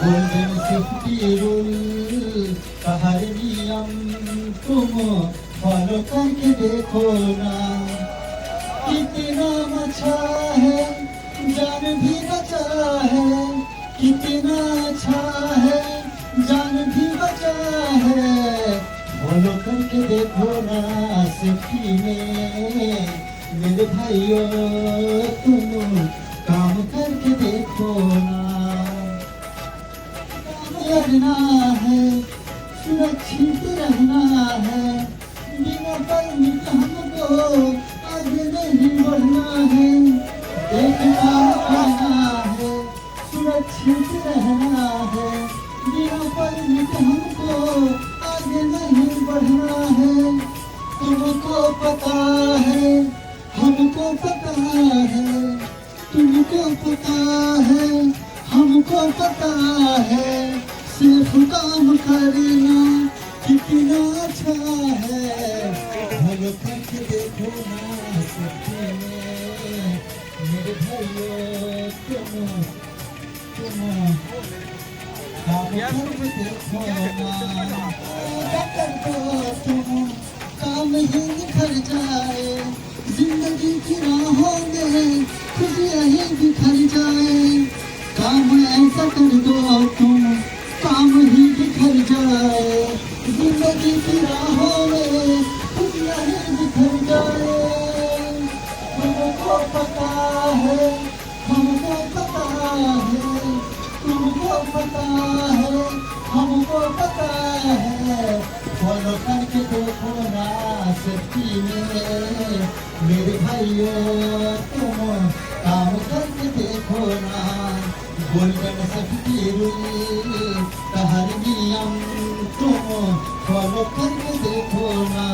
Golden safety rule का हर नियम तुम फॉलो करके देखो ना। कितना अच्छा है, जान भी बचा है, कितना अच्छा है, जान भी बचा है। फॉलो करके देखो ना सेफ्टी में मेरे भाइयों, तुम काम करके देखो ना। लड़ना है, सुरक्षित रहना है, बिना परमिट हमको आगे नहीं बढ़ना है। एक काम करना है, सुरक्षित रहना है, बिना परमिट हमको आगे नहीं बढ़ना है। तुमको पता है, हमको पता है, तुमको पता है, हमको पता है। सिर्फ काम करना कितना अच्छा है। भलो करके देखो ना सपने में मेरे भाइयों, तुम काम करके देखो ना। कर दो तुम, काम ही निखर जाए, जिंदगी की राहों में खुशियाँ ही बिखर जाए। काम ऐसा कर दो तुम, काम ही बिखर जाए, जिंदगी की राहों में खुशियाँ ही बिखर जाए। तुमको पता है, हमको पता है, तुमको पता है, हमको पता है। फॉलो करके देखो ना सेफ्टी में मेरे भाइयों, तुम काम करके देखो ना। गोल्डन सेफ्टी रूल का हर नियम तुम फॉलो करके देखो ना।